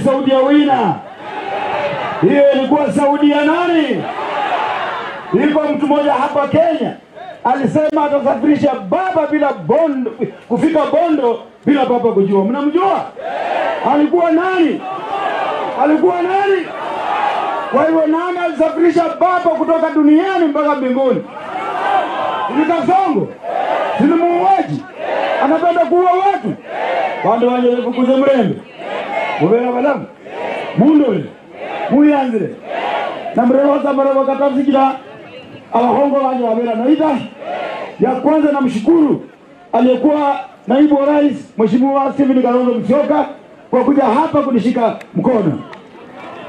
Saudi ya wina. Hiyo ilikuwa Saudi ya nani? Iko mtu mmoja hapa Kenya alisema atasafirisha baba bila Bondo, kufika Bondo bila baba kujua. Mnamjua? Alikuwa nani? Alikuwa nani? Kwa hivyo nani alisafirisha baba kutoka duniani mpaka mbinguni? Ni Kasongo. Si muuaji. Anapenda kuua watu. Wande wanje fukuze mrembe. Mubera balamu. Mundo. Muyanzire. Na mrembe samara wakatafsikira abahongo wanje wabera naita. Ya kwanza namshukuru aliyekuwa naibu wa rais Mheshimiwa Stephen Kalonzo Musyoka kwa kuja hapa kunishika mkono.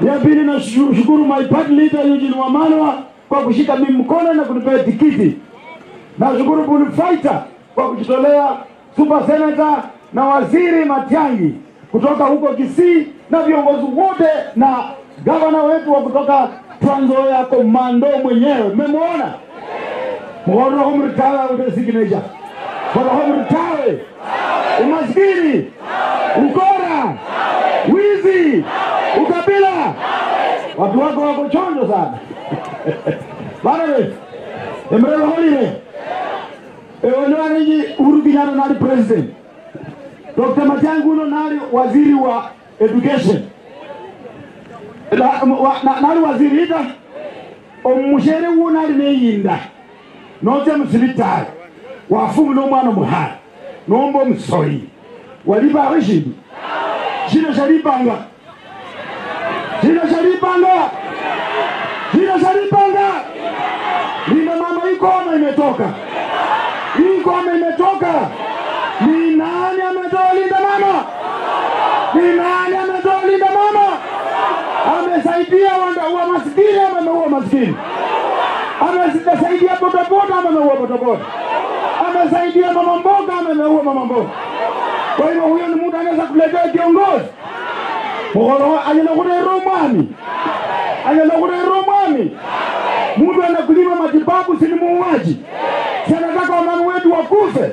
Ya pili nashukuru my party leader Eugene Wamalwa kwa kushika mimi mkono na kunipea tikiti. Nashukuru Bull Fighter kwa kujitolea, Super Senator na Waziri Matiang'i kutoka huko Kisii na viongozi wote na gavana wetu wa kutoka Trans Nzoia Komando mwenyewe. Mmemwona? Mwono humritawa udesigneja. Mwono humritawe. Umaskini. Ukora. Wizi. Ukabila. Watu wako wako chonjo sana. Bana we. Emrelo holile. Ewa niji Uhuru Kenyatta nari president. Dr. Matiang'i uno nari waziri wa education. Nari waziri ita. Omushere uo nari neyinda. Note msilitari. Wafungu no mwana muhari. Nombo msoi. Waliba wishidi. Shina sharipanga. Shina sharipanga. Shina sharipanga. Linda mama iko ama imetoka. Iko ama imetoka. Ni nani ametoa linda mama? Ni nani ametoa linda mama? Amesaidia wa maskini ama ameua maskini? Amesaidia bodaboda ama ameua bodaboda? Amesaidia mama mboga ama ameua mama mboga? Kwa hiyo huyo ni mtu anaweza kuletea kiongozi. Mwono anakule Romani. Anakule Romani. Mtu anakulima matibabu si muuaji. Si anataka wamama wetu wakufe.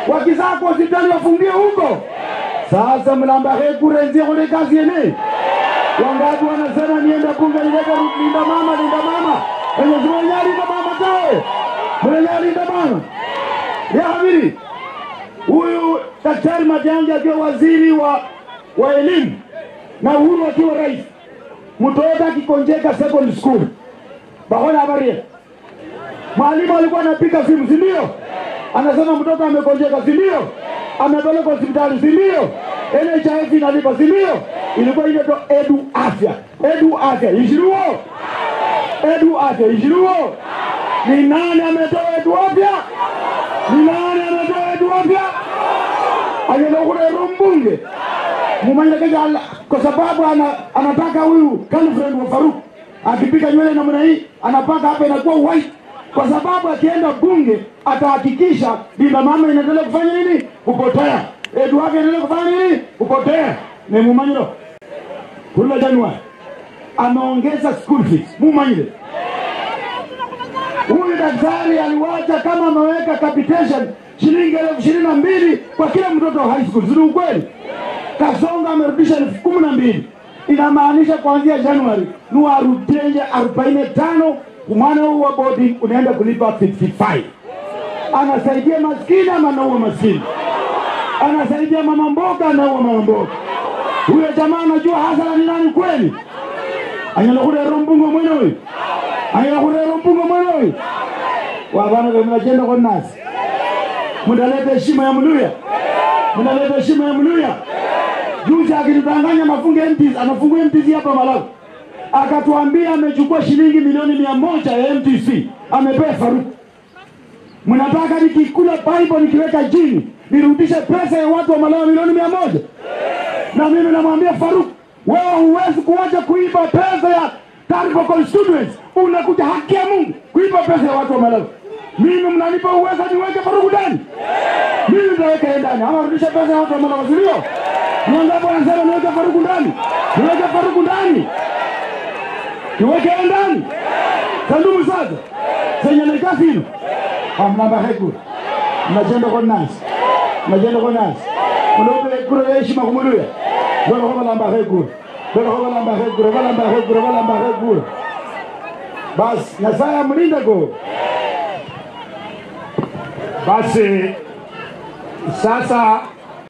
Wakizaa kwa hospitali wafungie huko. Sasa mnamba kurenzi kule kazi yene. Wangapi wanasema nienda bunge nileta linda mama linda mama. Enye zimenyari linda mama tawe. Mwenyari linda mama. Ya habiri. Huyu Daktari Matiang'i akiwa waziri wa elimu na Uhuru akiwa rais. Mtoto akikonjeka secondary school. Bahona habari. Mwalimu alikuwa anapiga simu, si ndio? Anasema mtoto amekonjeka, si ndio? Amepelekwa hospitali, si ndio? NHIF inalipa, si ndio? Ilikuwa inaitwa Edu Afya. Edu Afya ishiruo. Edu Afya ishiruo. Ni nani ametoa Edu Afya? Ni nani ametoa Edu Afya? Angelokule Rumbunge. Mumanya keja kwa sababu anataka huyu girlfriend wa Faruk akipika nywele namna hii anapaka hapa inakuwa white, kwa sababu akienda bunge atahakikisha linda mama inaendelea kufanya nini? Kupotea. Edu wake inaendelea kufanya nini? Kupotea. Ni mumanyiro. Kula Januari ameongeza school fees. Mumanyire. Huyu daktari aliwacha kama ameweka capitation shilingi 22,000 kwa kila mtoto wa high school. Sio ukweli? Kasongo amerudisha 12,000. Inamaanisha kuanzia Januari ni arudie 45, mwana wa boarding unaenda kulipa 55. Anasaidia maskini ama anaua maskini? Anasaidia mama mboga anaua mama mboga? Huyo jamaa anajua hasara ni nani kweli? Anyalokule Rumbungo mwenyewe. Anyalokule Rumbungo mwenyewe. Wabana mnajenda kwa nasi. Mndaleta heshima ya Mluya. Mndaleta heshima ya Mluya. Juzi akitanganya mafunge MTs, anafungua MTs hapa Malawi. Akatuambia amechukua shilingi milioni 100 ya MTC. Amepea Faruk. Mnataka nikikula Bible nikiweka jini, nirudishe pesa ya watu wa Malawi milioni 100? Na mimi namwambia Faruk, wewe huwezi kuacha kuiba pesa ya Tarifa constituents. Unakuja haki ya Mungu kuiba pesa ya watu wa Malawi. Mimi mnanipa uwezo niweke Faruk ndani? Mimi nitaweka ndani. Ama rudisha pesa ya watu wa Malawi sio? Mwangapo anasema niweke Faruk ndani. Niweke Faruk ndani. Niweke ndani. Sandumu sasa. Senya nikasi hilo. Amnamba heku. Mnajenda kwa nasi. Mnajenda kwa nasi. Mnaope kura heshima kumuluya. Ndio kwa namba heku. balamba hegura bas Nyasaye mlinda go. Basi sasa